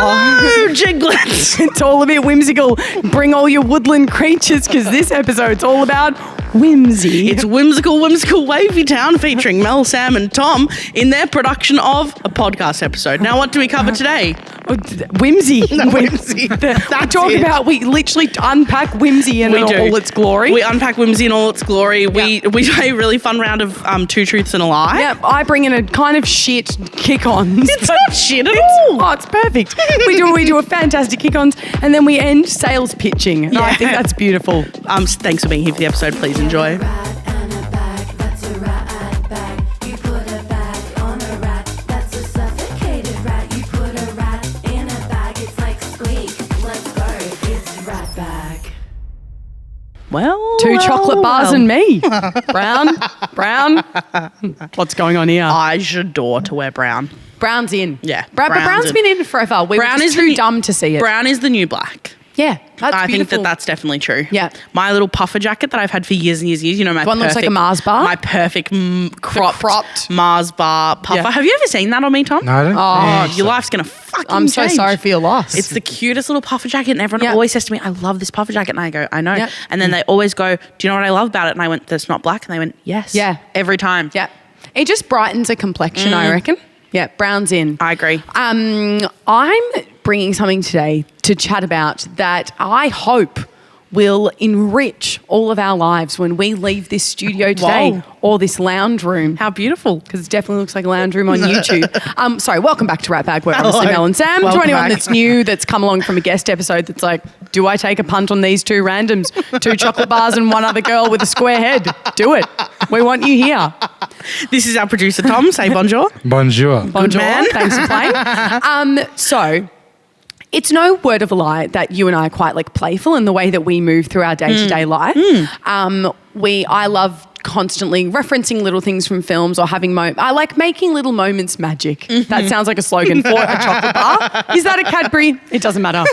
Hello, Jiglets. It's all a bit whimsical. Bring all your woodland creatures because this episode's all about whimsy. It's Whimsical Wavy Town featuring Mel, Sam and Tom in their production of a podcast episode. Now, what do we cover today? Whimsy. Whimsy. We literally unpack whimsy in all its glory. We unpack whimsy in all its glory. Yep. We play a really fun round of two truths and a lie. Yeah, I bring in a kind of shit kick-ons. It's not shit at all. Oh, it's perfect. We do a fantastic kick-ons and then we end sales pitching. And I think that's beautiful. Thanks for being here for the episode. Please enjoy. Well, two chocolate bars and me. Brown. What's going on here? I adore to wear brown. Brown's in. Yeah. But brown's been in forever. Brown is too dumb to see it. Brown is the new black. Yeah, that's I beautiful. think that's definitely true. Yeah. My little puffer jacket that I've had for years and years and years, you know, my one looks like a Mars bar? My perfect cropped Mars bar puffer. Yeah. Have you ever seen that on me, Tom? No, I don't. Oh, your life's going to fucking I'm so change. sorry for your loss. It's the cutest little puffer jacket and everyone always says to me, I love this puffer jacket. And I go, I know. Yep. And then they always go, do you know what I love about it? And I went, that's not black. And they went, yes. Yeah. Every time. Yeah. It just brightens a complexion, I reckon. Yeah, brown's in. I agree. I'm bringing something today to chat about that I hope will enrich all of our lives when we leave this studio today. Whoa. Or this lounge room. How beautiful. Because it definitely looks like a lounge room on YouTube. Sorry, welcome back to Ratbag. We're obviously Hello. Mel and Sam. Welcome to anyone back. that's new, that's come along from a guest episode that's like, do I take a punt on these two randoms? 2 chocolate bars and one other girl with a square head. Do it. We want you here. This is our producer, Tom. Say bonjour. Bonjour. Bonjour. man. Thanks for playing. So it's no word of a lie that you and I are quite like playful in the way that we move through our day-to-day life. I love constantly referencing little things from films or having I like making little moments magic. That sounds like a slogan for a chocolate bar. Is that a Cadbury? It doesn't matter.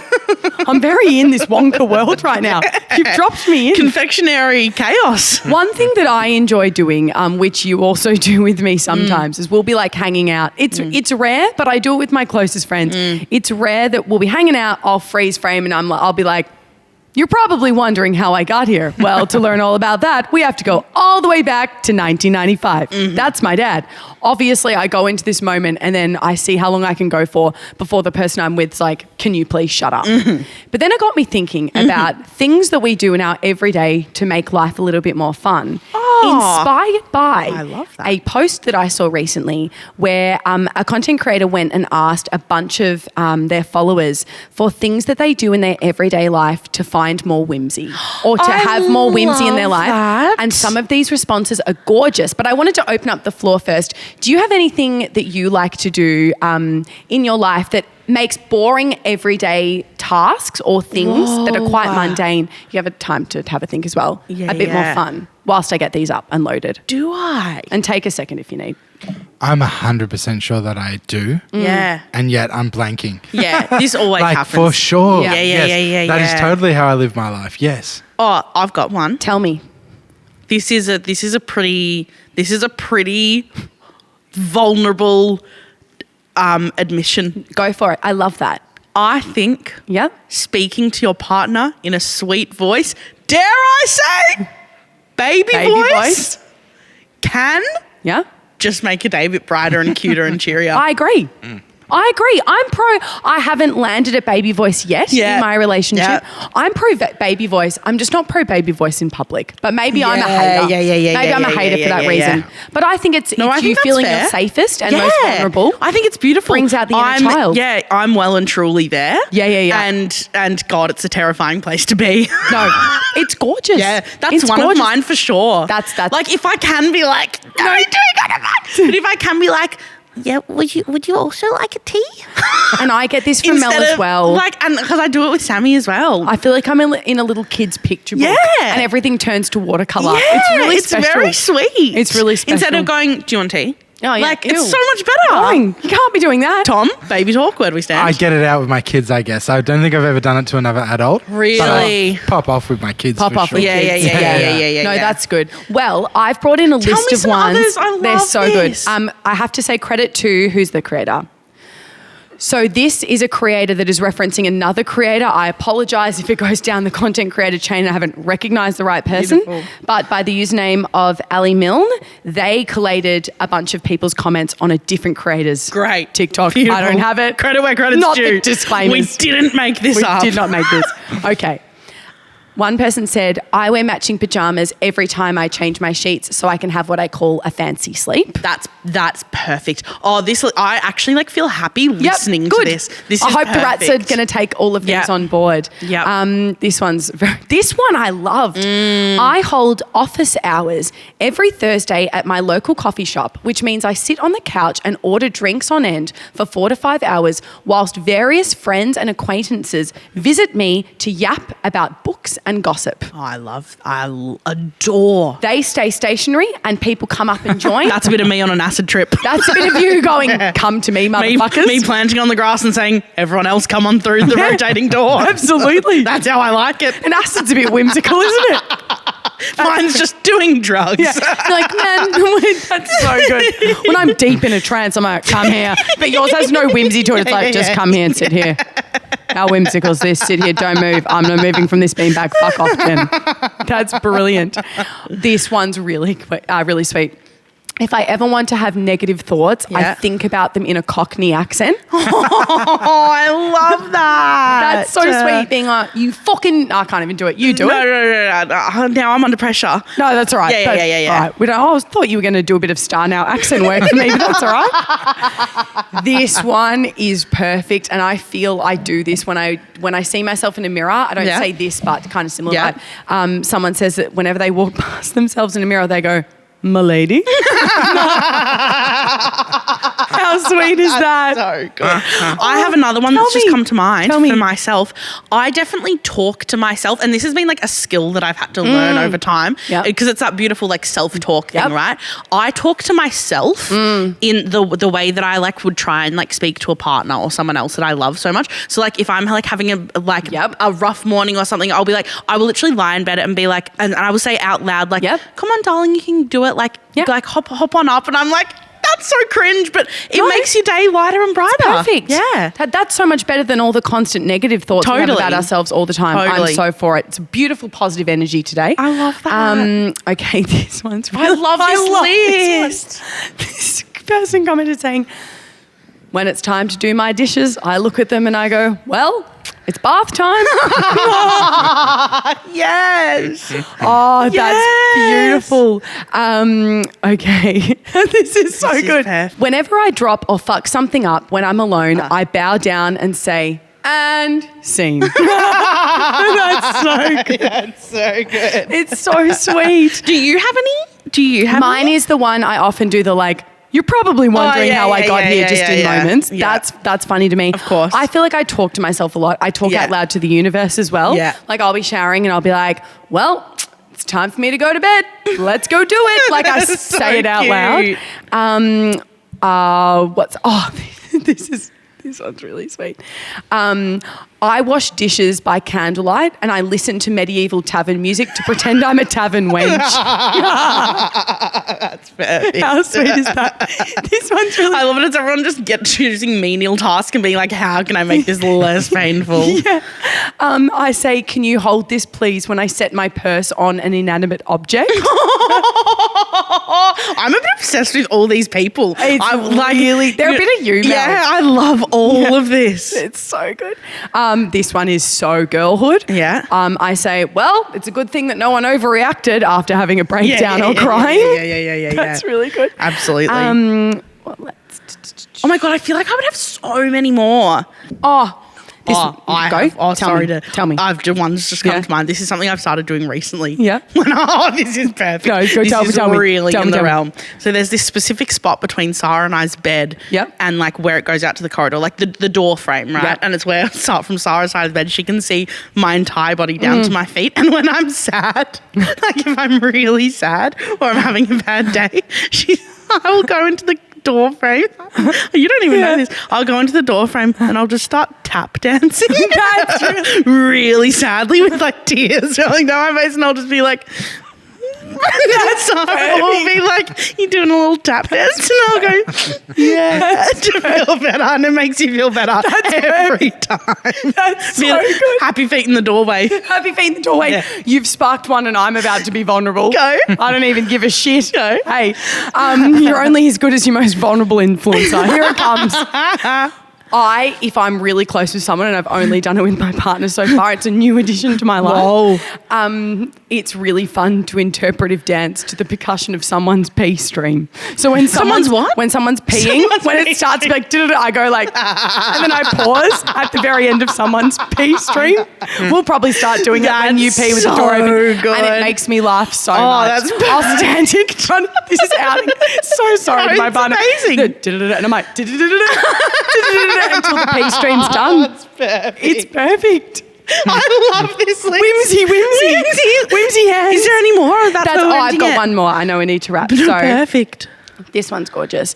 I'm very in this Wonka world right now. You've dropped me in. Confectionery chaos. One thing that I enjoy doing, which you also do with me sometimes, is we'll be like hanging out. It's rare, but I do it with my closest friends. It's rare that we'll be hanging out, I'll freeze frame and I'll be like, you're probably wondering how I got here. Well, to learn all about that, we have to go all the way back to 1995. That's my dad. Obviously, I go into this moment and then I see how long I can go for before the person I'm with is like, can you please shut up? But then it got me thinking about things that we do in our everyday to make life a little bit more fun. Inspired by I love that. a post that I saw recently where a content creator went and asked a bunch of their followers for things that they do in their everyday life to find more whimsy or to have more whimsy in their life. that. And some of these responses are gorgeous, but I wanted to open up the floor first. Do you have anything that you like to do in your life that makes boring everyday tasks or things that are quite mundane? You have a time to have a think as well. Yeah, a bit more yeah. fun whilst I get these up and loaded. Do I? And take a second if you need. I'm 100% sure that I do. Yeah. And yet I'm blanking. Yeah. This always Like happens. for sure. Yeah. Yes. That is totally how I live my life. Yes. Oh, I've got one. Tell me. This is a pretty vulnerable admission. Go for it. I love that. I think Yep. speaking to your partner in a sweet voice, dare I say, baby voice, can Yeah. just make your day a bit brighter and cuter and cheerier. I agree. I agree. I haven't landed at baby voice yet in my relationship. Yeah. I'm pro baby voice. I'm just not pro baby voice in public. But maybe I'm a hater. Maybe I'm a hater for that reason. But I think it's I think you that's feeling fair. your safest and most vulnerable. I think it's beautiful. Brings out the inner child. Yeah, I'm well and truly there. Yeah. And God, it's a terrifying place to be. No, it's gorgeous. Yeah, that's It's one gorgeous. of mine for sure. That's like if I can be like, no, doing but if I can be like, yeah, would you also like a tea? And I get this from Mel Instead as of, well. Like, and because I do it with Sammy as well. I feel like I'm in a little kid's picture book. Yeah. And everything turns to watercolour. Yeah, It's really special. very sweet. It's really special. Instead of going, do you want tea? Oh, yeah. Like, it's Ew. so much better. Boring. You can't be doing that. Tom, baby's awkward, we stand. I get it out with my kids, I guess. I don't think I've ever done it to another adult. Really? But I'll pop off with my kids. Pop for off sure. with Yeah, kids. yeah. No, that's good. Well, I've brought in a Tell list me of some ones. others. I They're love so this. good. I have to say credit to who's the creator? So this is a creator that is referencing another creator. I apologize if it goes down the content creator chain and I haven't recognized the right person. Beautiful. But by the username of Ali Milne, they collated a bunch of people's comments on a different creator's Great. TikTok. Beautiful. I don't have it. Credit where credit's Not due. the disclaimers. We didn't make this up. We did not make this. Okay. One person said, I wear matching pajamas every time I change my sheets so I can have what I call a fancy sleep. That's perfect. Oh, I actually feel happy listening to this. This I is hope the rats are perfect. going to take all of these Yep. on board. Yep. This one I loved. I hold office hours every Thursday at my local coffee shop, which means I sit on the couch and order drinks on end for 4 to 5 hours whilst various friends and acquaintances visit me to yap about books and gossip. Oh, I adore. They stay stationary and people come up and join. That's a bit of me on an acid trip. That's a bit of you going, come to me, motherfuckers. Me planting on the grass and saying, everyone else come on through the rotating door. Absolutely. That's how I like it. And acid's a bit whimsical, isn't it? Mine's just doing drugs. Yeah. Like, man, that's so good. When I'm deep in a trance, I'm like, come here. But yours has no whimsy to it. It's like, just come here and sit here. How whimsical is this? Sit here, don't move. I'm not moving from this beanbag. Fuck off, Jen. That's brilliant. This one's really sweet. If I ever want to have negative thoughts, I think about them in a Cockney accent. Oh, I love that. That's so sweet. Being like, you fucking... I can't even do it. You do it. No. Now I'm under pressure. No, that's all right. Yeah. All right. I thought you were going to do a bit of Star Now accent work for me, but that's all right. This one is perfect, and I feel I do this when I see myself in a mirror. I don't say this, but kind of similar. Yeah. But, someone says that whenever they walk past themselves in a mirror, they go, "My lady." How sweet is that? So good. I have another one that's just come to mind for myself. I definitely talk to myself, and this has been like a skill that I've had to learn over time because it's that beautiful like self-talk thing, right? I talk to myself in the way that I like would try and like speak to a partner or someone else that I love so much. So like if I'm like having a rough morning or something, I'll be like, I will literally lie in bed and be like, and I will say out loud like, come on, darling, you can do it. Like hop on up, and I'm like, that's so cringe, but it makes your day lighter and brighter. Perfect. Yeah. That's so much better than all the constant negative thoughts we have about ourselves all the time. Totally. I'm so for it. It's a beautiful, positive energy today. I love that. Okay, this one's really... I love this list. This person commented saying, when it's time to do my dishes, I look at them and I go, well, it's bath time. Yes. Oh, that's beautiful. Okay. This is so good. Whenever I drop or fuck something up when I'm alone, I bow down and say, and scene. That's so good. That's so good. It's so sweet. Do you have any? Mine is the one I often do the like, you're probably wondering how I got here just in moments. Yeah. That's funny to me. Of course. I feel like I talk to myself a lot. I talk out loud to the universe as well. Yeah. Like I'll be showering and I'll be like, well, it's time for me to go to bed. Let's go do it. Like I say it out loud. This one's really sweet. I wash dishes by candlelight and I listen to medieval tavern music to pretend I'm a tavern wench. That's perfect. How sweet is that? This one's really... I love it. It's everyone just choosing menial tasks and being like, how can I make this less painful? Yeah. I say, can you hold this please when I set my purse on an inanimate object? I'm a bit obsessed with all these people. They're a bit of you, Mel. Yeah, I love all of this. It's so good. This one is so girlhood. Yeah. I say, well, it's a good thing that no one overreacted after having a breakdown or crying. Yeah. That's really good. Absolutely. Oh my God, I feel like I would have so many more. Tell me. One's just come to mind. This is something I've started doing recently. Yeah. This is perfect. No, tell me. Really Tell in me. the realm. So there's this specific spot between Sarah and I's bed and like where it goes out to the corridor, like the door frame, right? Yep. And it's where from Sarah's side of the bed, she can see my entire body down to my feet. And when I'm sad, like if I'm really sad or I'm having a bad day, I will go into the door frame. You don't even know this. I'll go into the door frame and I'll just start tap dancing. That's really sadly with like tears rolling down my face, and I'll just be like, That's we'll be like, you're doing a little tap dance and I'll go, yeah, to feel better. And it makes you feel better every time. That's so good. Happy feet in the doorway. Happy feet in the doorway. Yeah. You've sparked one and I'm about to be vulnerable. Go. I don't even give a shit. Go. Hey, you're only as good as your most vulnerable influencer. Here it comes. If I'm really close with someone and I've only done it with my partner so far, it's a new addition to my life. Whoa. It's really fun to interpretive dance to the percussion of someone's pee stream. So when someone's what? When someone's peeing, it starts to be like, I go like, and then I pause at the very end of someone's pee stream. We'll probably start doing it when you pee with the door open. Good. And it makes me laugh so much. That's I'll stand in front. This is outing. So sorry, my partner. Amazing. And I'm like, until the pee stream's done. That's perfect. It's perfect. I love this. Whimsy hands. Is there any more? I've got one more. I know we need to wrap. So perfect. This one's gorgeous.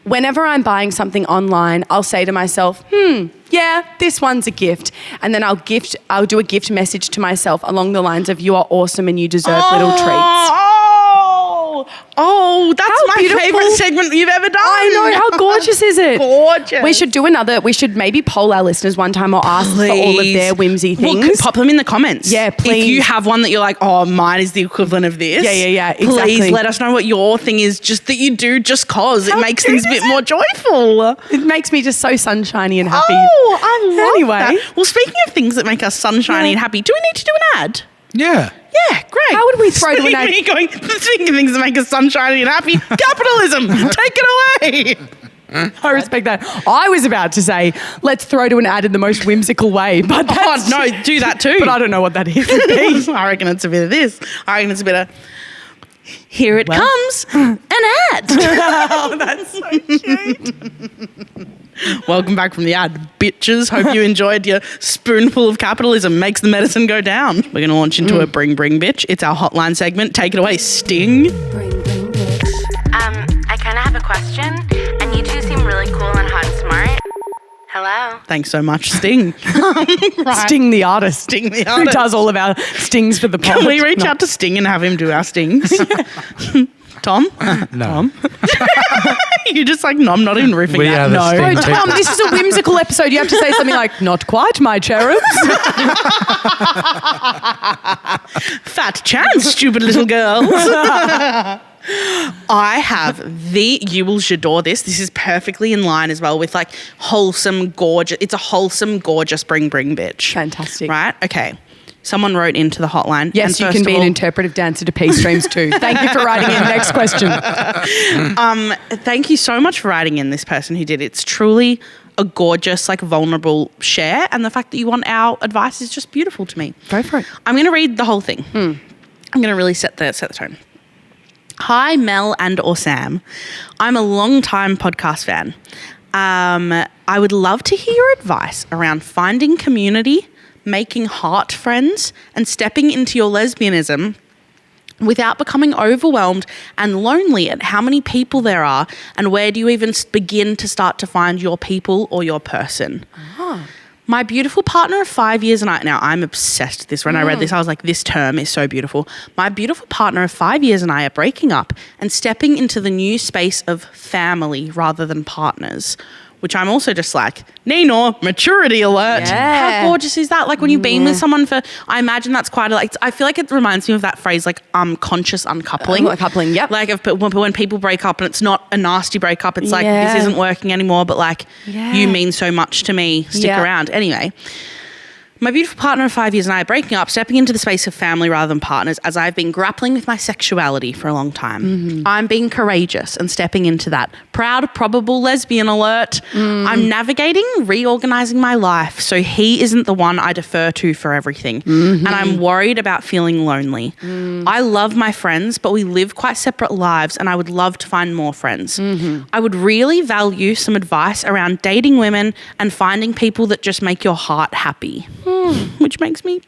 Whenever I'm buying something online, I'll say to myself, yeah, this one's a gift. And then I'll do a gift message to myself along the lines of, you are awesome and you deserve little treats. Oh, that's my favourite segment you've ever done. I know. How gorgeous is it? Gorgeous. We should do another. We should maybe poll our listeners one time or ask for all of their whimsy things. Well, pop them in the comments. Yeah, please. If you have one that you're like, oh, mine is the equivalent of this. Yeah, exactly. Please let us know what your thing is, just that you do just cause. It makes things a bit more joyful. It makes me just so sunshiny and happy. Oh, I love that. Well, speaking of things that make us sunshiny and happy, do we need to do an ad? Yeah. Yeah, great. How would we throw to an ad? Speaking of things that make us sunshiny and happy, capitalism, take it away. I respect that. I was about to say, let's throw to an ad in the most whimsical way. But no, do that too. But I don't know what that is. I reckon it's a bit of this. I reckon it's a bit of, here it comes, an ad. Oh, that's so cute. Welcome back from the ad, bitches. Hope you enjoyed your spoonful of capitalism makes the medicine go down. We're going to launch into a bring bitch. It's our hotline segment. Take it away, Sting. Bring bitch. I kind of have a question, and you two seem really cool and hot and smart. Hello. Thanks so much, Sting. Right. Sting the artist. Sting the Who artist. does all of our stings for the pod. Can we reach out to Sting and have him do our stings? Tom? No. Tom? You just like, no, I'm not even riffing We are that. the No. Sting Tom, this is a whimsical episode. You have to say something like, not quite, my cherubs. Fat chance, stupid little girls. I have you will adore this. This is perfectly in line as well with like wholesome, gorgeous. It's a wholesome, gorgeous bring bitch. Fantastic. Right? Okay. Someone wrote into the hotline. Yes, you can be an interpretive dancer to pee streams too. Thank you for writing in. Next question. Thank you so much for writing in, this person who did. It's truly a gorgeous, like vulnerable share, and the fact that you want our advice is just beautiful to me. Go for it. I'm going to read the whole thing. I'm going to really set the tone. Hi, Mel and or Sam. I'm a long-time podcast fan. I would love to hear your advice around finding community, making heart friends, and stepping into your lesbianism without becoming overwhelmed and lonely at how many people there are, and where do you even begin to start to find your people or your person. My beautiful partner of 5 years and now I'm obsessed with this. When I read this, I was like, this term is so beautiful. My beautiful partner of 5 years and I are breaking up and stepping into the new space of family rather than partners, which I'm also just like, Nino, maturity alert. Yeah. How gorgeous is that? Like when you've been with someone I imagine that's quite I feel like it reminds me of that phrase, like conscious uncoupling. Coupling, yep. Like when people break up and it's not a nasty breakup, it's like, this isn't working anymore, but like, you mean so much to me, stick around. Anyway, my beautiful partner of 5 years and I are breaking up, stepping into the space of family rather than partners, as I've been grappling with my sexuality for a long time. I'm being courageous and stepping into that. Proud, probable lesbian alert. I'm navigating, reorganizing my life so he isn't the one I defer to for everything. And I'm worried about feeling lonely. I love my friends, but we live quite separate lives, and I would love to find more friends. I would really value some advice around dating women and finding people that just make your heart happy. Which makes me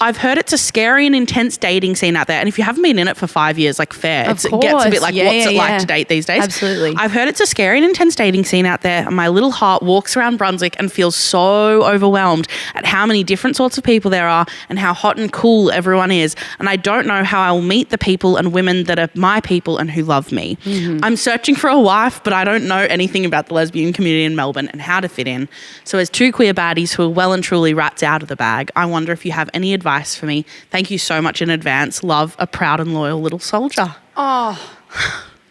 I've heard it's a scary and intense dating scene out there. And if you haven't been in it for 5 years, like fair. It gets a bit like, what's it like to date these days? Absolutely. I've heard it's a scary and intense dating scene out there. And my little heart walks around Brunswick and feels so overwhelmed at how many different sorts of people there are and how hot and cool everyone is. And I don't know how I will meet the people and women that are my people and who love me. I'm searching for a wife, but I don't know anything about the lesbian community in Melbourne and how to fit in. So as two queer baddies who are well and truly rats out of the bag, I wonder if you have any advice for me. Thank you so much in advance. Love, a proud and loyal little soldier. Oh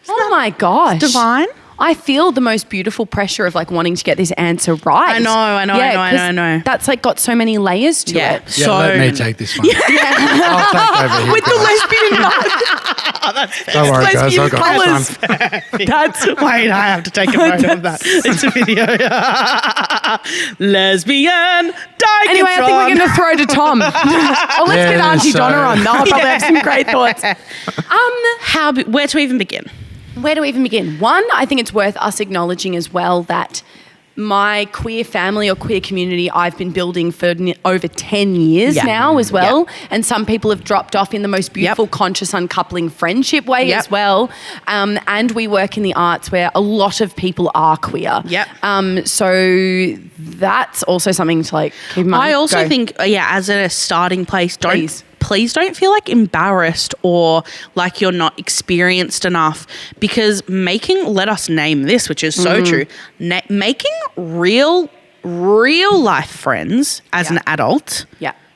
my gosh. Divine. I feel the most beautiful pressure of like wanting to get this answer right. I know. That's like got so many layers to it. Yeah, so let me take this one. I'll take over here. With the lesbian that's don't worry, guys. lesbian I've got colours. time. That's Wait, I have to take a photo of that. It's a video. Lesbian Digatron. Anyway, I think we're going to throw to Tom. Let's get Auntie Donna on. They'll probably have some great thoughts. Where to even begin? Where do we even begin? One, I think it's worth us acknowledging as well that my queer family or queer community I've been building for over 10 years now as well. And some people have dropped off in the most beautiful, conscious, uncoupling friendship way as well. And we work in the arts where a lot of people are queer. So that's also something to like keep in mind. I also think, as a starting place, please don't feel like embarrassed or like you're not experienced enough, because let us name this, which is so true, making real life friends as an adult,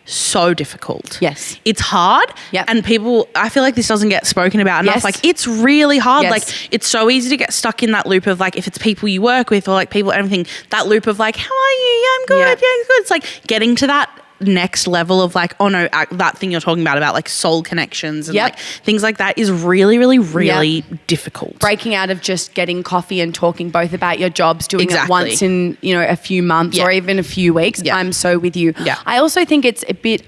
so difficult. Yes. It's hard. And I feel like this doesn't get spoken about enough. Like, it's really hard. Like, it's so easy to get stuck in that loop of like, if it's people you work with or like people, everything, that loop of like, how are you? Yeah, I'm good. Yeah, I'm good. It's like getting to that next level of like, oh no, that thing you're talking about like soul connections and like things like that is really, really, really difficult. Breaking out of just getting coffee and talking both about your jobs, doing it once in, a few months or even a few weeks. I'm so with you. I also think it's a bit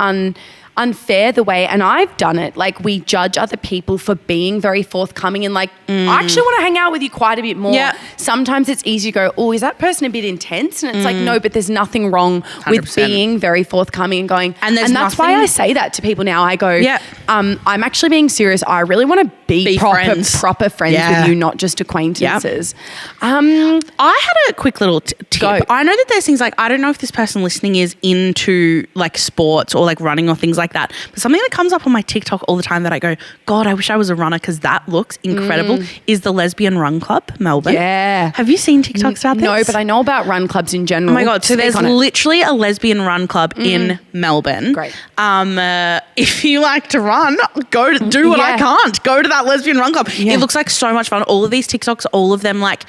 unfair the way, and I've done it, like we judge other people for being very forthcoming and like, I actually want to hang out with you quite a bit more. Sometimes it's easy to go, oh, is that person a bit intense? And it's like, no, but there's nothing wrong 100%. With being very forthcoming and going, and that's why I say that to people now. I go, I'm actually being serious. I really want to be proper friends with you, not just acquaintances. I had a quick little tip. I know that there's things like, I don't know if this person listening is into like sports or like running or things like that, but something that comes up on my TikTok all the time that I go, God, I wish I was a runner because that looks incredible, is the Lesbian Run Club, Melbourne. Have you seen TikToks about this? No, but I know about run clubs in general. Oh my God, so there's literally a lesbian run club in Melbourne. Great. If you like to run, go to do what I can't. Go to that lesbian run club. It looks like so much fun. All of these TikToks, all of them like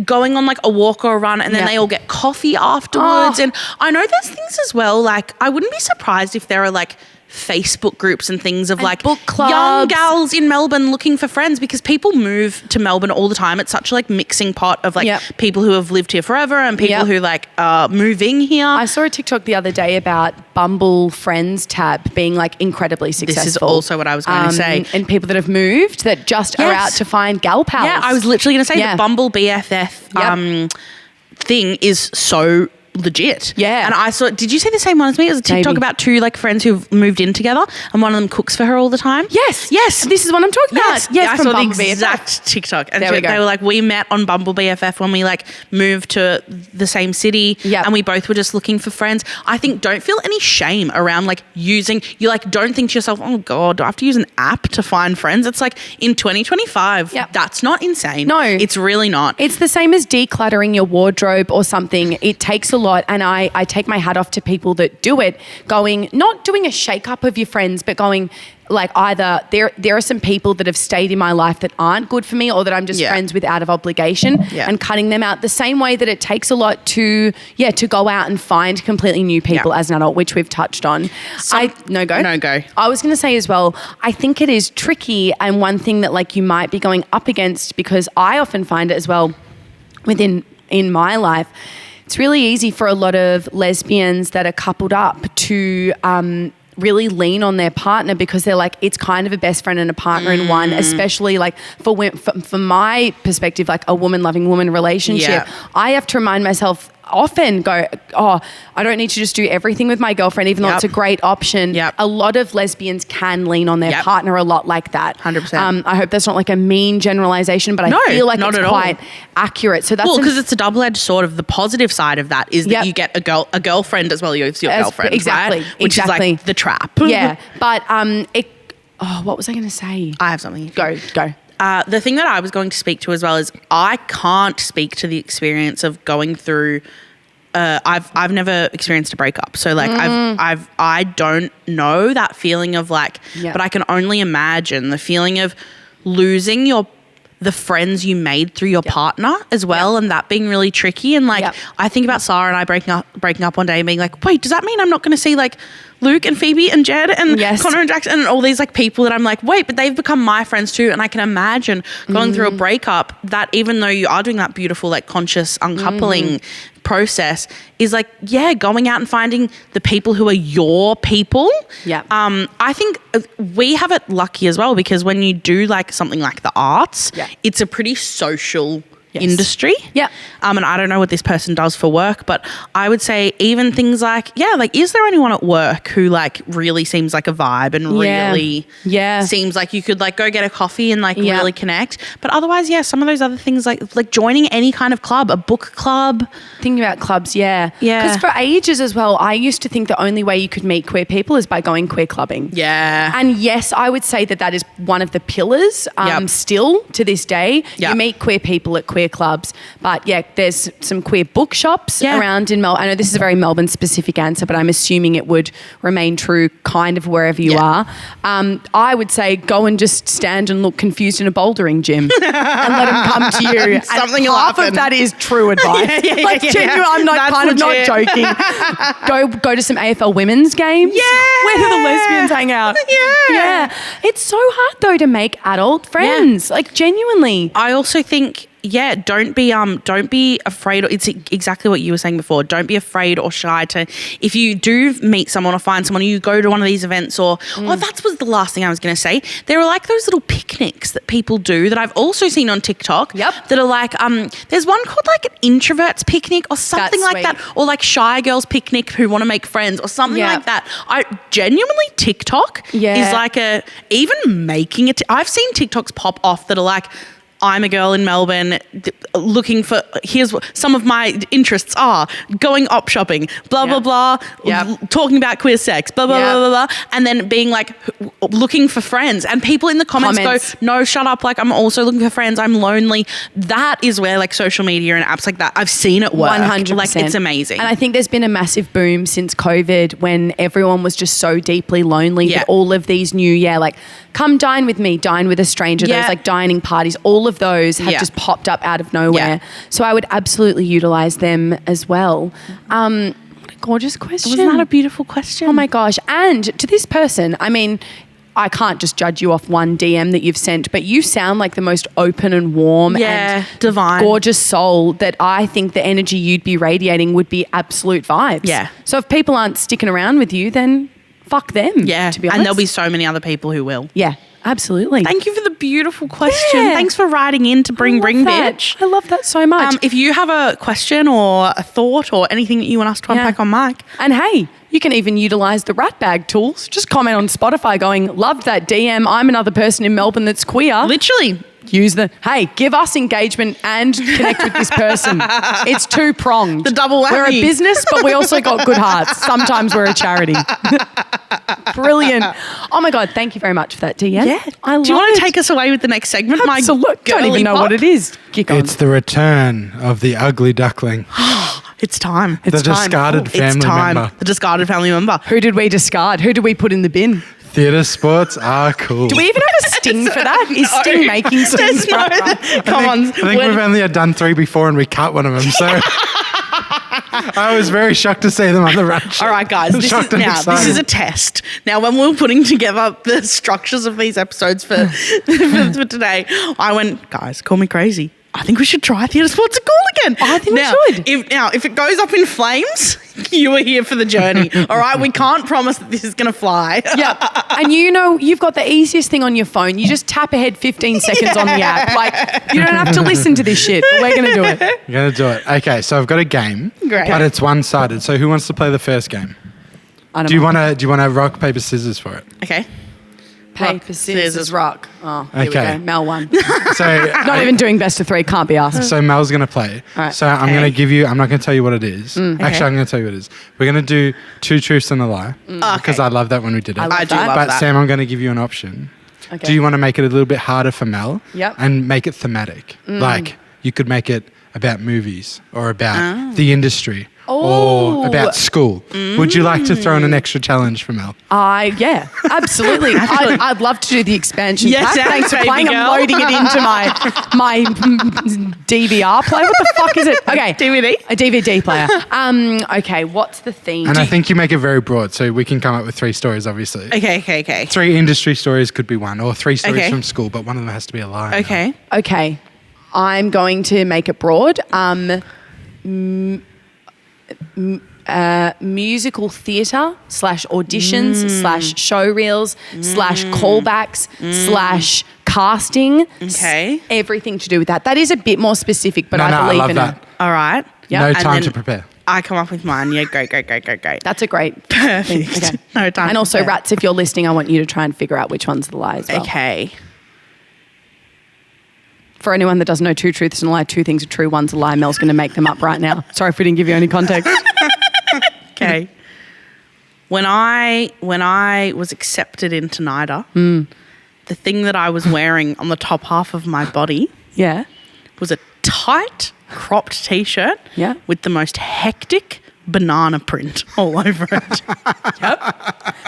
going on like a walk or a run, and then they all get coffee afterwards. And I know there's things as well, like I wouldn't be surprised if there are like Facebook groups and things of like book clubs, young gals in Melbourne looking for friends, because people move to Melbourne all the time. It's such a like mixing pot of like people who have lived here forever and people who like are moving here. I saw a TikTok the other day about Bumble Friends tab being like incribly successful. This is also what I was going to say. And people that have moved that just are out to find gal pals. Yeah, I was literally going to say the Bumble BFF thing is so legit. And I saw, did you see the same one as me? It was a TikTok about two like friends who've moved in together and one of them cooks for her all the time. Yes. This is what I'm talking about. Yes, I saw the exact TikTok. And they were like, we met on Bumble BFF when we like moved to the same city and we both were just looking for friends. I think don't feel any shame around like using, you like don't think to yourself, oh God, do I have to use an app to find friends? It's like in 2025, that's not insane. No. It's really not. It's the same as decluttering your wardrobe or something. It takes a lot, and I take my hat off to people that do it, going, not doing a shake-up of your friends, but going like either there are some people that have stayed in my life that aren't good for me or that I'm just friends with out of obligation and cutting them out, the same way that it takes a lot to go out and find completely new people as an adult, which we've touched on. No go. I was going to say as well, I think it is tricky, and one thing that like you might be going up against, because I often find it as well in my life, it's really easy for a lot of lesbians that are coupled up to really lean on their partner, because they're like, it's kind of a best friend and a partner in one, especially like from my perspective, like a woman loving woman relationship. I have to remind myself often go, oh, I don't need to just do everything with my girlfriend, even though it's a great option. A lot of lesbians can lean on their partner a lot like that. 100%. I hope that's not like a mean generalization, but I feel like it's quite accurate. So that's because it's a double-edged sword. Of the positive side of that is that you get a girlfriend as well as your girlfriend, exactly, right? Which is like the trap. Yeah, but what was I going to say? I have something. Go. The thing that I was going to speak to as well is I can't speak to the experience of going through. I've never experienced a breakup, so like I don't know that feeling of like, but I can only imagine the feeling of losing the friends you made through your partner as well, and that being really tricky. And like I think about Sarah and I breaking up one day and being like, wait, does that mean I'm not going to see like Luke and Phoebe and Jed and Connor and Jackson and all these like people that I'm like, wait, but they've become my friends too. And I can imagine going through a breakup that even though you are doing that beautiful like conscious uncoupling process is like, going out and finding the people who are your people. I think we have it lucky as well because when you do like something like the arts, it's a pretty social industry. And I don't know what this person does for work, but I would say even things like, is there anyone at work who like really seems like a vibe and really seems like you could like go get a coffee and like really connect. But otherwise, some of those other things like joining any kind of club, a book club. Thinking about clubs, because for ages as well, I used to think the only way you could meet queer people is by going queer clubbing. And yes, I would say that is one of the pillars still to this day. You meet queer people at queer clubs, but there's some queer bookshops around in Melbourne. I know this is a very Melbourne specific answer, but I'm assuming it would remain true kind of wherever you are. I would say go and just stand and look confused in a bouldering gym and let them come to you. Something and half of that is true advice. Genuine, I'm not not joking. Go to some AFL women's games. Where do the lesbians hang out? It's so hard though to make adult friends. Like genuinely. I also think don't be afraid. It's exactly what you were saying before. Don't be afraid or shy to, if you do meet someone or find someone, you go to one of these events or, that was the last thing I was going to say. There are like those little picnics that people do that I've also seen on TikTok that are like, there's one called like an introverts picnic or something like that, or like shy girls picnic who want to make friends or something like that. I genuinely TikTok is like even making it. I've seen TikToks pop off that are like, I'm a girl in Melbourne looking for, here's what some of my interests are, going op shopping, blah, blah, blah, talking about queer sex, blah, blah, blah, blah, blah, and then being like looking for friends. And people in the comments go, no, shut up, like I'm also looking for friends, I'm lonely. That is where like social media and apps like that, I've seen it work. 100%. Like it's amazing. And I think there's been a massive boom since COVID when everyone was just so deeply lonely that all of these new, like come dine with me, dine with a stranger, those like dining parties, all of those have just popped up out of nowhere. So I would absolutely utilize them as well. What a gorgeous question. Wasn't that a beautiful question? Oh my gosh. And to this person, I mean, I can't just judge you off one DM that you've sent, but you sound like the most open and warm and divine, gorgeous soul that I think the energy you'd be radiating would be absolute vibes. So if people aren't sticking around with you, then fuck them. To be honest. And there'll be so many other people who will. Absolutely. Thank you for the beautiful question. Thanks for writing in to Bring Bitch. I love that so much. If you have a question or a thought or anything that you want us to unpack on mic. And hey, you can even utilize the Ratbag tools. Just comment on Spotify going, loved that DM. I'm another person in Melbourne that's queer. Literally. Give us engagement and connect with this person. It's two-pronged. The double whammy. We're a business, but we also got good hearts. Sometimes we're a charity. Brilliant. Oh my God, thank you very much for that, DM. Do you want to take us away with the next segment? Absolutely. Don't even know what it is. It's the return of the ugly duckling. It's time. The discarded family member. The discarded family member. Who did we discard? Who did we put in the bin? Theatre sports are cool. Do we even have a sting for that? Is Sting making stings? Come on. I think we've only done 3 before and we cut one of them, so I was very shocked to see them on the run sheet. All right, guys, this is a test. Now, when we were putting together the structures of these episodes for today, I went, guys, call me crazy. I think we should try Theatre Sports are cool again. I think we should. If it goes up in flames, You were here for the journey. All right, we can't promise that this is going to fly. Yeah. And you've got the easiest thing on your phone. You just tap ahead 15 seconds on the app. Like, you don't have to listen to this shit, but we're going to do it. You're going to do it. Okay, so I've got a game. Great. But it's one-sided. So who wants to play the first game? I don't Do you know. want to rock, paper, scissors for it? Okay. Paper, scissors, rock. Oh, here Okay. we go. Mel won. So Not even doing best of 3. Can't be asked. So Mel's going to play. All right. So I'm going to give you, I'm not going to tell you what it is. Actually, I'm going to tell you what it is. We're going to do 2 truths and a lie. Because I love that when we did it. I do love But that. Sam, I'm going to give you an option. Okay. Do you want to make it a little bit harder for Mel? Yep. And make it thematic? Like you could make it about movies or about the industry or about school. Would you like to throw in an extra challenge for Mel? Yeah, absolutely. I'd love to do the expansion Yes, pack. Thanks for baby playing. girl. I'm loading it into my DVR player. What the fuck is it? Okay. DVD? A DVD player. Okay, what's the theme? And I think you make it very broad, so we can come up with 3 stories, obviously. Okay. 3 industry stories could be one, or 3 stories Okay. from school, but one of them has to be a lie. Okay. Okay, I'm going to make it broad. Musical theatre / auditions / show reels / callbacks / casting. Okay. Everything to do with that. That is a bit more specific, but No, I I believe love in that. it. All right. Yeah. No And time then to prepare. I come up with mine. Yeah, great. That's a great Perfect. thing. Okay. No time. And also, to prepare. Rats, if you're listening, I want you to try and figure out which one's the lie as well. Okay. For anyone that doesn't know 2 truths and a lie, 2 things are true, one's a lie. Mel's going to make them up right now. Sorry if we didn't give you any context. Okay. When I was accepted into NIDA, the thing that I was wearing on the top half of my body Yeah. was a tight cropped t-shirt Yeah. with the most hectic banana print all over it.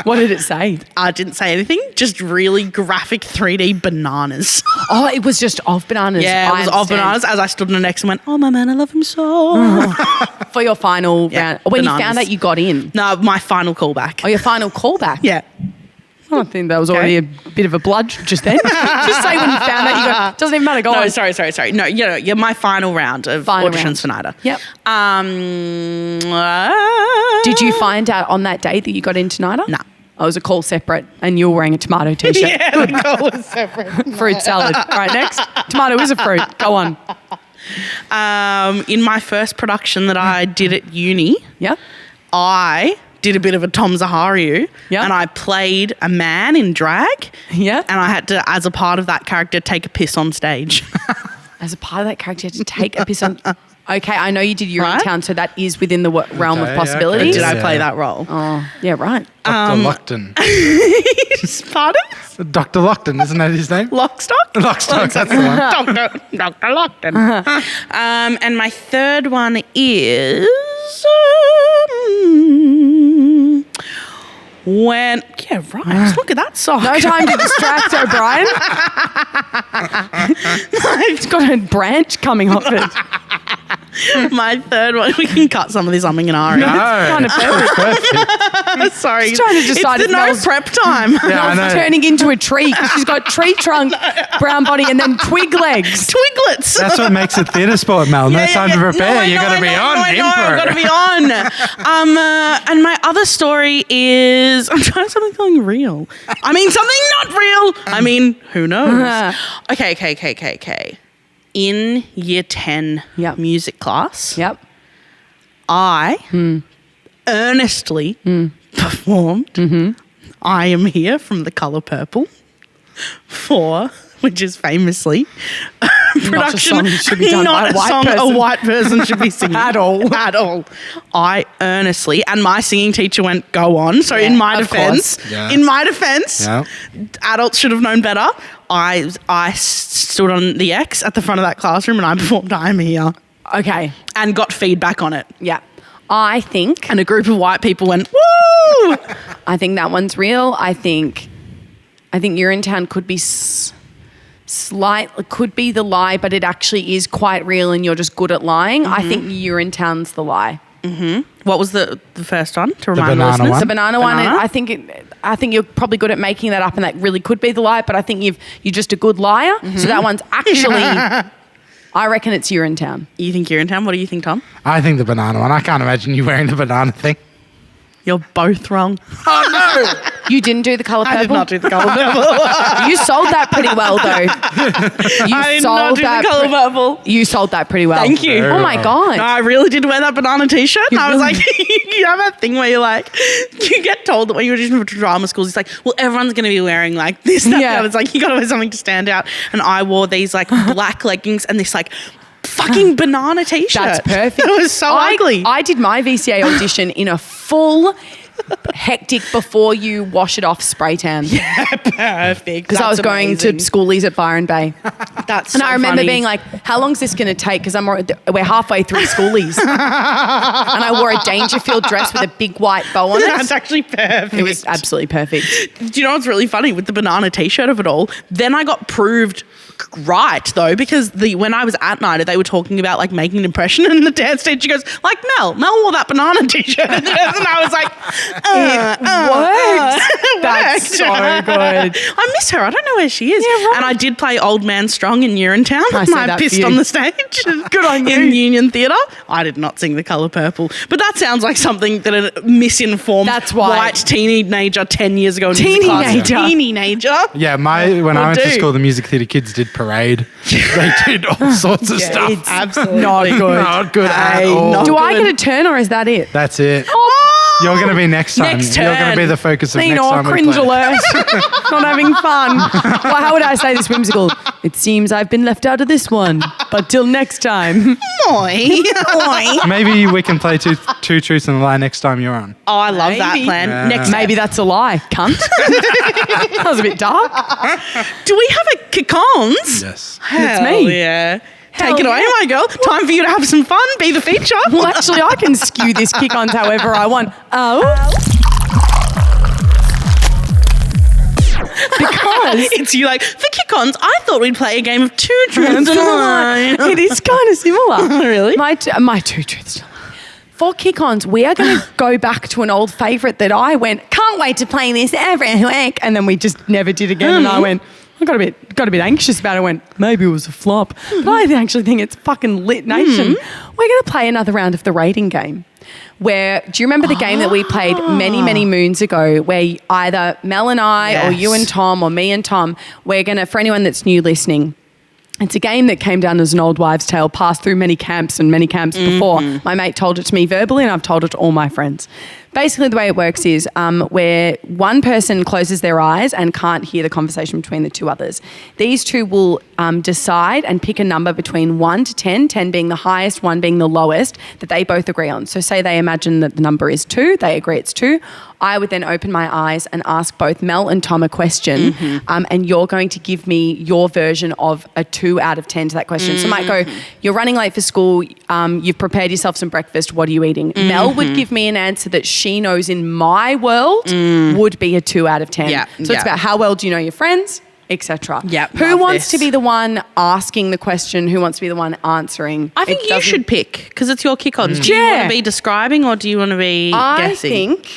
What did it say? I didn't say anything, just really graphic 3D bananas. Oh, it was just of bananas. Yeah, it I was of understand. bananas as I stood next and went, oh my man, I love him so. For your final Yeah, round. When you bananas. found out you got in. No, my final callback. Oh, your final callback. Yeah. I think that was already a bit of a bludge just then. Just say when you found out you got. Doesn't even matter. Go No, on. sorry. No, yeah, my final round of Final auditions for NIDA. Yep. Uh, Did you find out on that day that you got into NIDA? No. I was a call separate, and you were wearing a tomato t-shirt. Yeah, the call was separate. Fruit salad. All right, next. Tomato is a fruit. Go on. In my first production that I did at uni, Yeah. I did a bit of a Tom Zaharu, Yeah. and I played a man in drag, Yeah. and I had to, as a part of that character, take a piss on stage. As a part of that character, you had to take a piss on. Okay, I know you did Right? Urinetown, so that is within the realm Okay, of yeah, possibilities. Did Yeah. I play that role? Oh, yeah, right. Dr. Lockton. Pardon? Dr. Lockton, isn't that his name? Lockstock? Lockstock, that's the one. Dr. Lockton. And my third one is when right. Look at that sock. No time to distract O'Brien. It's got a branch coming off it. My third one. We can cut some of this umming and ahhing. Kind of perfect. Perfect. Sorry. Just trying to decide it's if the no Mel's- prep time. Yeah, I know. Turning into a tree because she's got tree trunk, brown body, and then twig legs. Twiglets. That's what makes it theatre sport, Mel. No time to prepare. No, I you know, got to be on, I know, Emperor. I've got to be on. And my other story is I'm trying something real. I mean something not real. I mean, who knows? Okay. In year 10 Yep. music class, Yep. I earnestly performed I Am Here from The Colour Purple for, which is famously a production, song that should be done not by a a white song person. a white person should be singing. At all. I earnestly, and my singing teacher went, go on. So in my of defense, course. Yeah. yeah. Adults should have known better. I stood on the X at the front of that classroom and I performed I Am Here Okay. and got feedback on it. Yeah. I think And a group of white people went, woo! I think that one's real. I think Urinetown could be could be the lie, but it actually is quite real, and you're just good at lying. I think Urinetown's the lie. What was the first one to remind the banana listeners? one? The banana one. Banana? I think you're probably good at making that up, and that really could be the lie. But I think you're just a good liar. So that one's actually I reckon it's Urinetown. You think Urinetown? What do you think, Tom? I think the banana one. I can't imagine you wearing the banana thing. You're both wrong. Oh, no. You didn't do the colour purple? I did not do the colour purple. You sold that pretty well, though. I did not do the colour purple. You sold that pretty well. Thank you. Oh, my God. No, I really did wear that banana t-shirt. And I was really- like, you have that thing where you're like, you get told that when you're auditioning for drama schools, it's like, well, everyone's going to be wearing like this. That, Yeah. yeah. It's like, you got to wear something to stand out. And I wore these like black leggings and this like fucking banana t-shirt. That's perfect. It was so ugly. I did my VCA audition in a full hectic before you wash it off spray tan. Perfect. Because I was going to schoolies at Byron Bay. That's And so I remember funny. being like, how long is this going to take? Because we're halfway through schoolies. And I wore a Dangerfield dress with a big white bow on it. That's actually perfect. It was absolutely perfect. Do you know what's really funny with the banana t-shirt of it all? Then I got proved right though, because when I was at NIDA, they were talking about like making an impression, and the dance teacher goes like, Mel wore that banana t-shirt, and I was like, Worked. That's so good. I miss her. I don't know where she is. Yeah, right. And I did play Old Man Strong in Urinetown. I said I that for pissed you. on the stage. Good on you. In Union Theatre. I did not sing The Colour Purple, but that sounds like something that a misinformed That's why. white teenager 10 years ago in music class. Teenager. Yeah, when I went to school, the music theatre kids did parade. They did all sorts of stuff. It's Absolutely not good. Not good at Hey, all. not Do I get a turn or is that it? That's it. Oh! You're going to be next time. Next You're going to turn. be the focus of You next know, time we cringe play. alert. Not having fun. Well, how would I say this whimsical? It seems I've been left out of this one. But till next time. Oi. Maybe we can play two truths and a lie next time you're on. Oh, I love that Maybe. plan. Yeah. Next, Maybe that's a lie, cunt. That was a bit dark. do we have a kick-ons? Yes. It's Hell me. yeah. Hell Take it away, yeah. my girl. Time for you to have some fun. Be the feature. Well, actually, I can skew this kick-ons however I want. Oh. Because it's you like, for kick-ons, I thought we'd play a game of two truths and a lie. it is kind of similar. Really? My two truths. For kick-ons, we are going to go back to an old favourite that I went, can't wait to play this every week. And then we just never did again. And I went, I got a bit anxious about it. I went, maybe it was a flop. But I actually think it's fucking lit nation. We're going to play another round of the rating game. Where, do you remember the game that we played many, many moons ago where either Mel and I or you and Tom or me and Tom, we're going to, for anyone that's new listening, it's a game that came down as an old wives' tale, passed through many camps before. My mate told it to me verbally and I've told it to all my friends. Basically, the way it works is where one person closes their eyes and can't hear the conversation between the two others. These two will decide and pick a number between 1 to 10, 10 being the highest, 1 being the lowest, that they both agree on. So say they imagine that the number is 2, they agree it's 2. I would then open my eyes and ask both Mel and Tom a question, and you're going to give me your version of a 2 out of 10 to that question. So I might go, you're running late for school, you've prepared yourself some breakfast, what are you eating? Mel would give me an answer that she knows in my world would be a 2 out of 10. Yeah, so it's about how well do you know your friends, etc. Yep, Who love wants this. to be the one asking the question? Who wants to be the one answering? I think It you doesn't- should pick because it's your kick-ons. Do you Yeah. want to be describing or do you want to be I guessing? think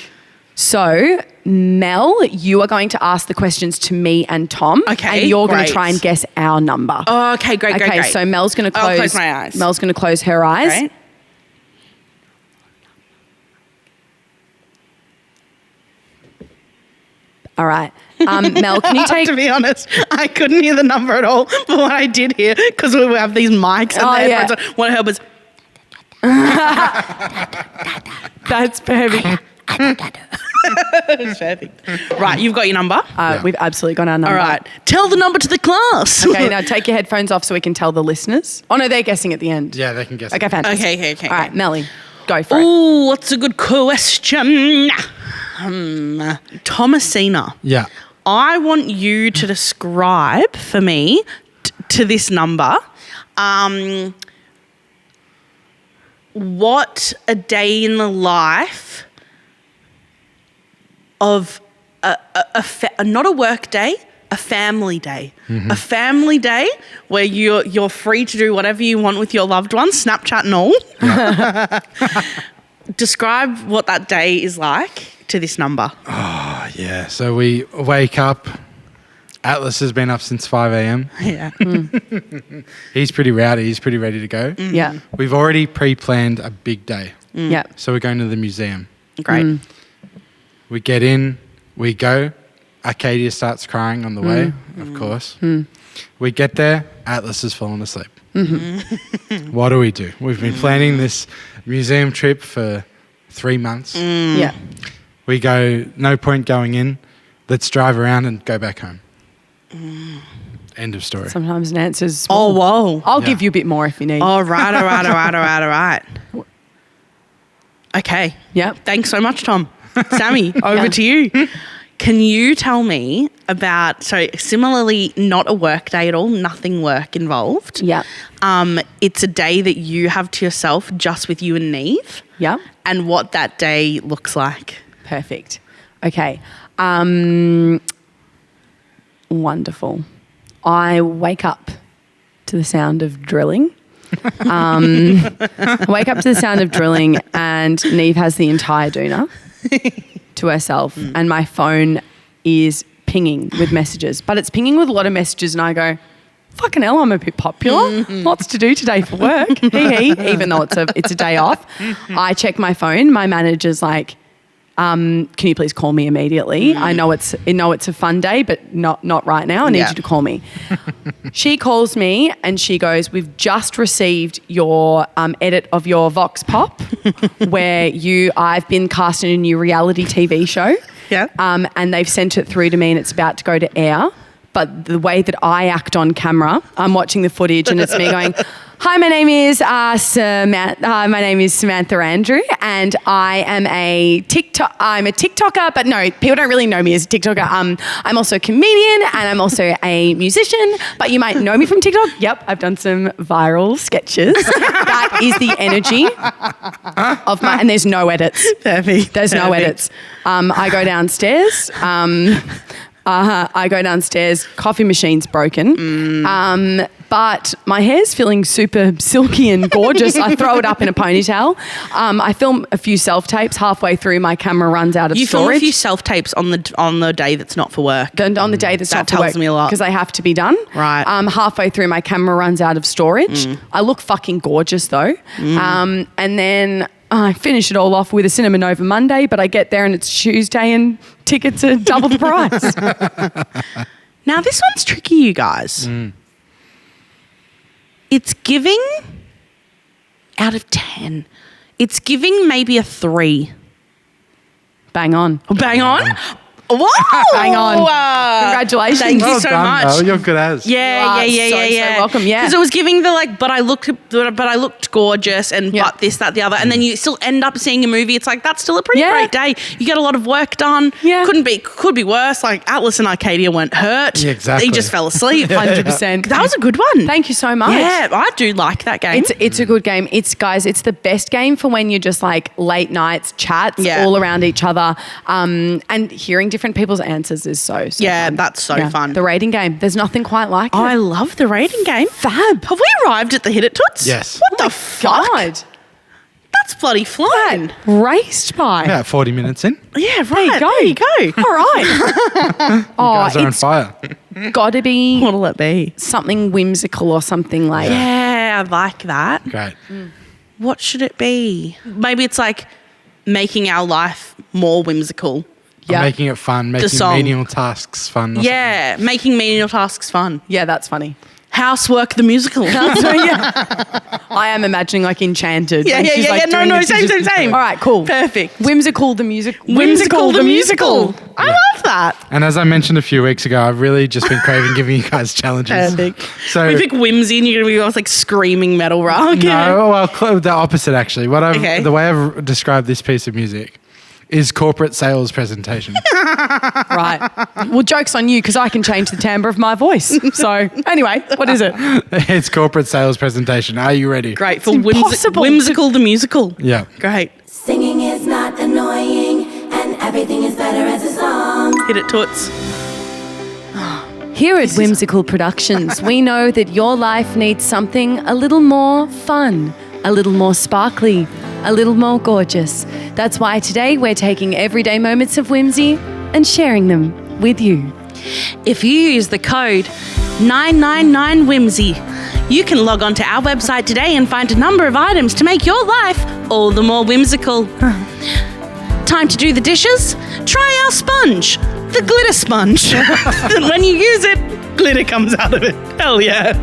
so. Mel, you are going to ask the questions to me and Tom. Okay, And you're going great. to try and guess our number. Oh, okay, great. Okay, so Mel's going to I'll close. close my eyes. Mel's going to close her eyes. Right. All right. Mel, can you take? To be honest, I couldn't hear the number at all, but what I did hear, because we have these mics and Oh, the yeah. headphones on, what I heard was, That's perfect. perfect. Right, you've got your number. We've absolutely got our number. All right, tell the number to the class. Okay, now take your headphones off so we can tell the listeners. Oh no, they're guessing at the end. Yeah, they can guess. Okay, fantastic. Okay. All right, Melly, go for it. Oh, what's a good question? Thomasina. Yeah. I want you to describe for me to this number what a day in the life of not a work day, a family day. A family day where you're free to do whatever you want with your loved ones, Snapchat and all. Describe what that day is like to this number. Oh, yeah. So we wake up Atlas has been up since 5 a.m. Yeah. He's pretty rowdy. He's pretty ready to go. Yeah. We've already pre-planned a big day. Yeah. So we're going to the museum. Great. We get in, we go. Arcadia starts crying on the way, of course. We get there, Atlas has fallen asleep. What do we do? We've been planning this museum trip for 3 months. Yeah. We go, no point going in. Let's drive around and go back home. End of story. Sometimes an answer's Oh, whoa. I'll give you a bit more if you need. All right. Okay. Yep. Thanks so much, Tom. Sammy, over to you. Can you tell me about, so similarly, not a work day at all, nothing work involved. Yeah. It's a day that you have to yourself just with you and Neve. Yeah. And what that day looks like. Perfect. Okay. Wonderful. I wake up to the sound of drilling. I wake up to the sound of drilling and Neve has the entire doona to herself and my phone is pinging with messages. But it's pinging with a lot of messages and I go, fucking hell, I'm a bit popular. Lots to do today for work. Even though it's a day off. I check my phone. My manager's like, can you please call me immediately? I know it's a fun day, but not right now. I need you to call me. She calls me and she goes, we've just received your edit of your Vox Pop where I've been cast in a new reality TV show. Yeah. And they've sent it through to me and it's about to go to air. But the way that I act on camera, I'm watching the footage and it's me going, hi, my name is Samantha Andrew and I am I'm a TikToker, but no, people don't really know me as a TikToker. I'm also a comedian and I'm also a musician, but you might know me from TikTok. Yep, I've done some viral sketches. That is the energy of and there's no edits. Perfect. There's no edits. I go downstairs. Coffee machine's broken. But my hair's feeling super silky and gorgeous. I throw it up in a ponytail. I film a few self-tapes. Halfway through, my camera runs out of You storage. film a few self-tapes on the day that's not for work. On the day that's not for work. That tells me a lot. Because they have to be done. Right. Halfway through, my camera runs out of storage. I look fucking gorgeous though. And then I finish it all off with a Cinema Nova Monday, but I get there and it's Tuesday and tickets are double the price. Now, this one's tricky, you guys. It's giving out of 10. It's giving maybe a 3. Bang on. Bang on? Whoa! Bang on. Congratulations. Thank you so done, much. Mel. You're good as. Yeah. So welcome, yeah. Because it was giving the but I looked gorgeous and but this, that, the other. And then you still end up seeing a movie. It's like, that's still a pretty great day. You get a lot of work done. Yeah. Could be worse. Like Atlas and Arcadia weren't hurt. Yeah, exactly. They just fell asleep. 100%. That was a good one. Thank you so much. Yeah, I do like that game. It's a good game. It's the best game for when you're just like late nights, chats all around each other, and hearing different people's answers is so fun. That's so fun. The rating game. There's nothing quite like it. I love the rating game. Fab. Have we arrived at the Hit It Toots? Yes. What the fuck? God. That's bloody flying. Raced by. About 40 minutes in. Yeah, right. There you go. All right. You guys are on fire. Got to be What'll it be? something whimsical or something like Yeah, I like that. Great. What should it be? Maybe it's like making our life more whimsical. Yeah. Making it fun, making song. menial tasks fun. or Yeah, making menial tasks fun. Yeah, that's funny. Housework the musical. I am imagining like Enchanted. Yeah, when she's, like, doing No, the same. All right, cool. Perfect. Whimsical the music. Whimsical the musical. I love that. And as I mentioned a few weeks ago, I've really just been craving giving you guys challenges. Perfect. So We pick Whimsy and you're going to be almost like screaming metal rock. no, well, the opposite actually. Okay. The way I've described this piece of music is corporate sales presentation. Right. Well, joke's on you because I can change the timbre of my voice. So anyway, what is it? It's corporate sales presentation. Are you ready? Great. For impossible Whimsical the musical. Yeah. Great. Singing is not annoying, and everything is better as a song. Hit it, Toots. Here at Whimsical Productions, we know that your life needs something a little more fun, a little more sparkly, a little more gorgeous. That's why today we're taking everyday moments of whimsy and sharing them with you. If you use the code 999Whimsy, you can log on to our website today and find a number of items to make your life all the more whimsical. Time to do the dishes? Try our sponge, the glitter sponge. And when you use it, glitter comes out of it. Hell yeah.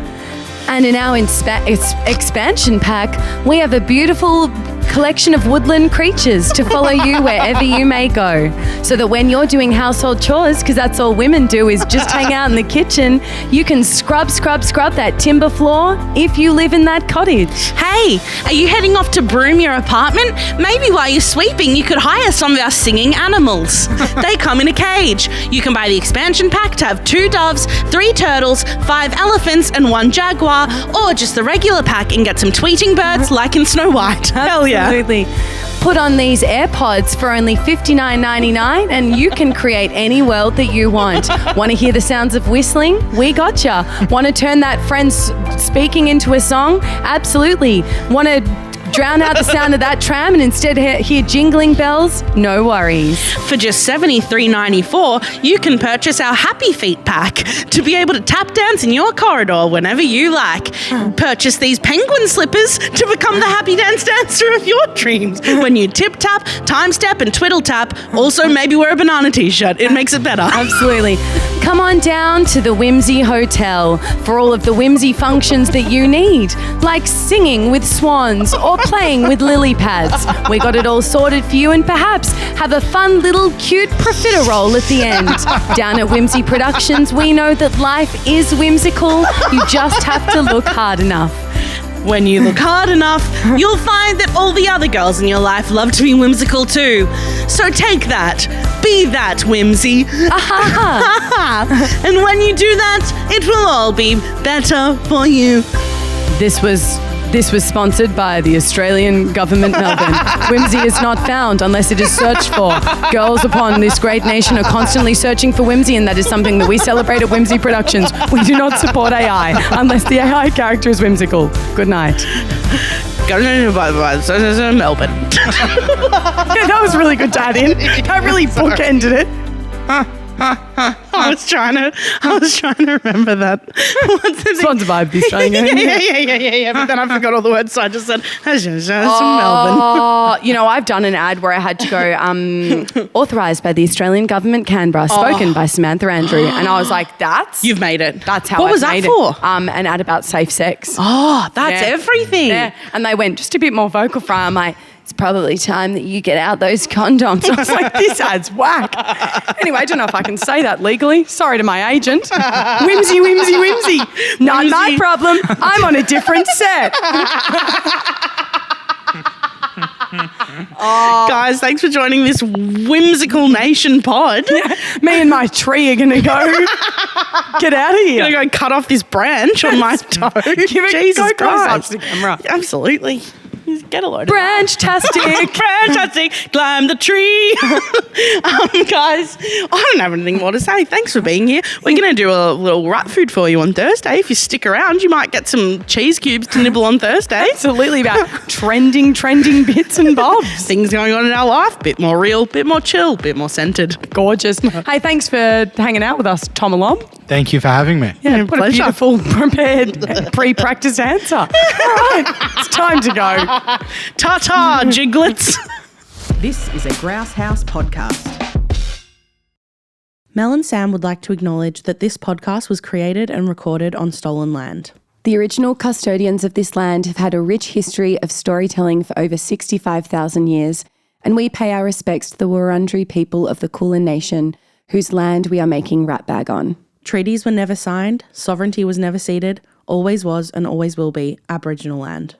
And in our expansion pack, we have a beautiful collection of woodland creatures to follow you wherever you may go. So that when you're doing household chores, because that's all women do is just hang out in the kitchen, you can scrub that timber floor if you live in that cottage. Hey, are you heading off to broom your apartment? Maybe while you're sweeping, you could hire some of our singing animals. They come in a cage. You can buy the expansion pack to have 2 doves, 3 turtles, 5 elephants, and 1 jaguar, or just the regular pack and get some tweeting birds like in Snow White. Hell yeah. Absolutely. Put on these AirPods for only $59.99 and you can create any world that you want. Want to hear the sounds of whistling? We gotcha. Want to turn that friend speaking into a song? Absolutely. Want to drown out the sound of that tram and instead hear jingling bells? No worries. For just $73.94, you can purchase our Happy Feet pack to be able to tap dance in your corridor whenever you like. Purchase these penguin slippers to become the happy dance dancer of your dreams. When you tip tap, time step, and twiddle tap, also maybe wear a banana t-shirt. It makes it better. Absolutely. Come on down to the Whimsy Hotel for all of the whimsy functions that you need, like singing with swans or playing with lily pads. We got it all sorted for you, and perhaps have a fun little cute profiterole at the end. Down at Whimsy Productions, we know that life is whimsical. You just have to look hard enough. When you look hard enough, you'll find that all the other girls in your life love to be whimsical too. So take that. Be that whimsy. And when you do that, it will all be better for you. This was sponsored by the Australian government, Melbourne. Whimsy is not found unless it is searched for. Girls upon this great nation are constantly searching for whimsy, and that is something that we celebrate at Whimsy Productions. We do not support AI unless the AI character is whimsical. Good night. Melbourne. Yeah, that was really good to add in. That really bookended it. I was trying to remember that. What's the Sponsored by the Australian. Yeah. But then I forgot all the words, so I just said, from Melbourne. Oh, I've done an ad where I had to go, authorised by the Australian government, Canberra, spoken by Samantha Andrew. And I was like, you've made it. That's how What was that for? An ad about safe sex. Oh, that's everything. Yeah. And they went just a bit more vocal fry. I'm like, it's probably time that you get out those condoms. I was like, this ad's whack. Anyway, I don't know if I can say that legally. Sorry to my agent. Whimsy. Not my problem. I'm on a different set. Guys, thanks for joining this whimsical nation pod. Yeah, me and my tree are going to go get out of here. I'm going to go cut off this branch on my toe. Jesus Christ. To the camera. Absolutely. Get a load of Branch-tastic. Branch-tastic. Climb the tree. Guys, I don't have anything more to say. Thanks for being here. We're going to do a little Ratfood for you on Thursday. If you stick around, you might get some cheese cubes to nibble on Thursday. Absolutely, about trending bits and bobs. Things going on in our life. Bit more real, bit more chill, bit more centered. Gorgeous. Hey, thanks for hanging out with us, Tom Alom. Thank you for having me. Yeah, what a beautiful, prepared, pre-practiced answer. All right, it's time to go. Ta-ta, jiglets. This is a Grouse House podcast. Mel and Sam would like to acknowledge that this podcast was created and recorded on stolen land. The original custodians of this land have had a rich history of storytelling for over 65,000 years, and we pay our respects to the Wurundjeri people of the Kulin Nation, whose land we are making Ratbag on. Treaties were never signed, sovereignty was never ceded, always was and always will be Aboriginal land.